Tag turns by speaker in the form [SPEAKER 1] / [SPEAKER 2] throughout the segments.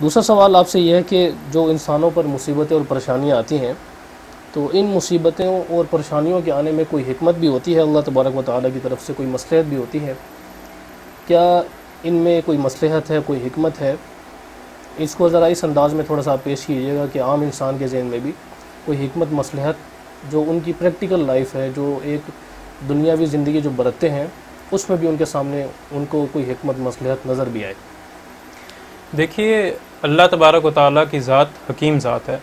[SPEAKER 1] دوسرا سوال آپ سے یہ ہے کہ جو انسانوں پر مصیبتیں اور پریشانیاں آتی ہیں تو ان مصیبتوں اور پریشانیوں کے آنے میں کوئی حکمت بھی ہوتی ہے اللہ تبارک و تعالیٰ کی طرف سے، کوئی مصلحت بھی ہوتی ہے؟ کیا ان میں کوئی مصلحت ہے، کوئی حکمت ہے؟ اس کو ذرا اس انداز میں تھوڑا سا آپ پیش کیجیے گا کہ عام انسان کے ذہن میں بھی کوئی حکمت مصلحت جو ان کی پریکٹیکل لائف ہے، جو ایک دنیاوی زندگی جو برتتے ہیں، اس میں بھی ان کے سامنے ان کو کوئی حکمت مصلحت نظر بھی آئے۔
[SPEAKER 2] دیکھیے، اللہ تبارک و تعالیٰ کی ذات حکیم ذات ہے۔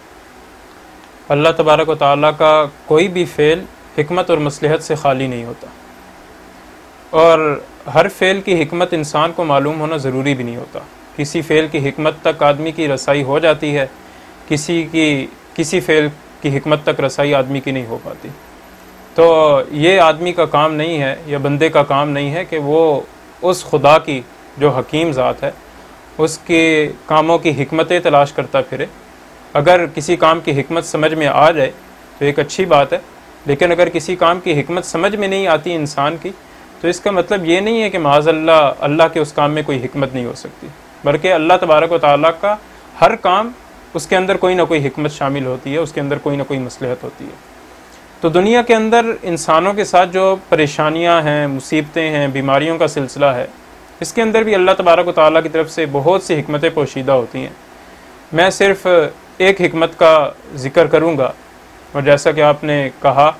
[SPEAKER 2] اللہ تبارک و تعالیٰ کا کوئی بھی فعل حکمت اور مصلحت سے خالی نہیں ہوتا، اور ہر فعل کی حکمت انسان کو معلوم ہونا ضروری بھی نہیں ہوتا۔ کسی فعل کی حکمت تک آدمی کی رسائی ہو جاتی ہے، کسی فعل کی حکمت تک رسائی آدمی کی نہیں ہو پاتی۔ تو یہ آدمی کا کام نہیں ہے یا بندے کا کام نہیں ہے کہ وہ اس خدا کی جو حکیم ذات ہے اس کے کاموں کی حکمتیں تلاش کرتا پھرے۔ اگر کسی کام کی حکمت سمجھ میں آ جائے تو ایک اچھی بات ہے، لیکن اگر کسی کام کی حکمت سمجھ میں نہیں آتی انسان کی تو اس کا مطلب یہ نہیں ہے کہ معاذ اللہ کے اس کام میں کوئی حکمت نہیں ہو سکتی، بلکہ اللہ تبارک و تعالیٰ کا ہر کام اس کے اندر کوئی نہ کوئی حکمت شامل ہوتی ہے، اس کے اندر کوئی نہ کوئی مصلحت ہوتی ہے۔ تو دنیا کے اندر انسانوں کے ساتھ جو پریشانیاں ہیں، مصیبتیں ہیں، بیماریوں کا سلسلہ ہے، اس کے اندر بھی اللہ تبارک و تعالیٰ کی طرف سے بہت سی حکمتیں پوشیدہ ہوتی ہیں۔ میں صرف ایک حکمت کا ذکر کروں گا، اور جیسا کہ آپ نے کہا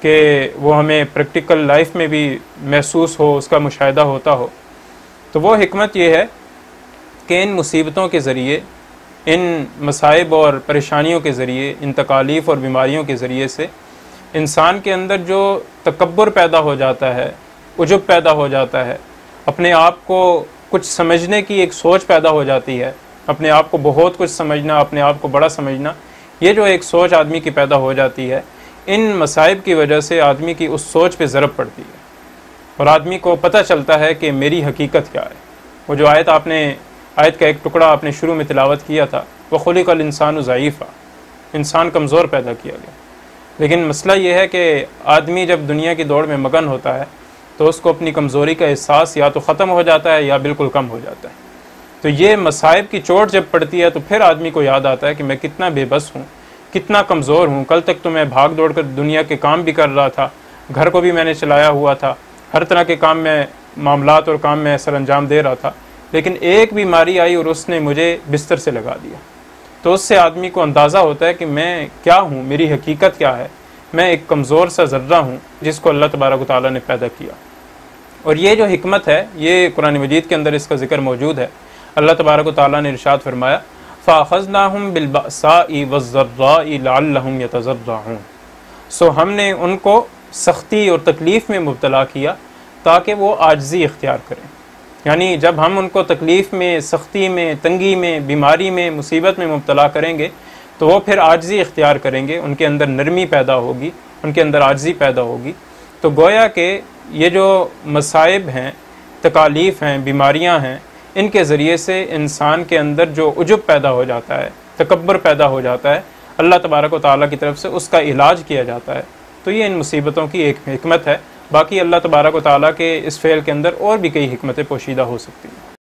[SPEAKER 2] کہ وہ ہمیں پریکٹیکل لائف میں بھی محسوس ہو، اس کا مشاہدہ ہوتا ہو، تو وہ حکمت یہ ہے کہ ان مصیبتوں کے ذریعے، ان مصائب اور پریشانیوں کے ذریعے، ان تکالیف اور بیماریوں کے ذریعے سے انسان کے اندر جو تکبر پیدا ہو جاتا ہے، عجب پیدا ہو جاتا ہے، اپنے آپ کو کچھ سمجھنے کی ایک سوچ پیدا ہو جاتی ہے، اپنے آپ کو بہت کچھ سمجھنا، اپنے آپ کو بڑا سمجھنا، یہ جو ایک سوچ آدمی کی پیدا ہو جاتی ہے، ان مصائب کی وجہ سے آدمی کی اس سوچ پہ ضرب پڑتی ہے، اور آدمی کو پتہ چلتا ہے کہ میری حقیقت کیا ہے۔ وہ جو آیت کا ایک ٹکڑا آپ نے شروع میں تلاوت کیا تھا، وَخُلِقَ الْإِنسَانُ ضَعِيفًا، انسان کمزور پیدا کیا گیا، لیکن مسئلہ یہ ہے کہ آدمی جب دنیا کی دوڑ میں مگن ہوتا ہے تو اس کو اپنی کمزوری کا احساس یا تو ختم ہو جاتا ہے یا بالکل کم ہو جاتا ہے۔ تو یہ مصائب کی چوٹ جب پڑتی ہے تو پھر آدمی کو یاد آتا ہے کہ میں کتنا بے بس ہوں، کتنا کمزور ہوں۔ کل تک تو میں بھاگ دوڑ کر دنیا کے کام بھی کر رہا تھا، گھر کو بھی میں نے چلایا ہوا تھا، ہر طرح کے کام میں، معاملات اور کام میں سر انجام دے رہا تھا، لیکن ایک بیماری آئی اور اس نے مجھے بستر سے لگا دیا۔ تو اس سے آدمی کو اندازہ ہوتا ہے کہ میں کیا ہوں، میری حقیقت کیا ہے، میں ایک کمزور سا ذرہ ہوں جس کو اللہ تبارک و تعالیٰ نے پیدا کیا۔ اور یہ جو حکمت ہے، یہ قرآن مجید کے اندر اس کا ذکر موجود ہے۔ اللہ تبارک و تعالیٰ نے ارشاد فرمایا فَأَخَذْنَاهُمْ بِالْبَأْسَاءِ وَالضَّرَّاءِ لَعَلَّهُمْ يَتَضَرَّعُونَ، سو ہم نے ان کو سختی اور تکلیف میں مبتلا کیا تاکہ وہ عاجزی اختیار کریں۔ یعنی جب ہم ان کو تکلیف میں، سختی میں، تنگی میں، بیماری میں، مصیبت میں مبتلا کریں گے تو وہ پھر عاجزی اختیار کریں گے، ان کے اندر نرمی پیدا ہوگی، ان کے اندر عاجزی پیدا ہوگی۔ تو گویا کہ یہ جو مصائب ہیں، تکالیف ہیں، بیماریاں ہیں، ان کے ذریعے سے انسان کے اندر جو عجب پیدا ہو جاتا ہے، تکبر پیدا ہو جاتا ہے، اللہ تبارک و تعالیٰ کی طرف سے اس کا علاج کیا جاتا ہے۔ تو یہ ان مصیبتوں کی ایک حکمت ہے۔ باقی اللہ تبارک و تعالیٰ کے اس فعل کے اندر اور بھی کئی حکمتیں پوشیدہ ہو سکتی ہیں۔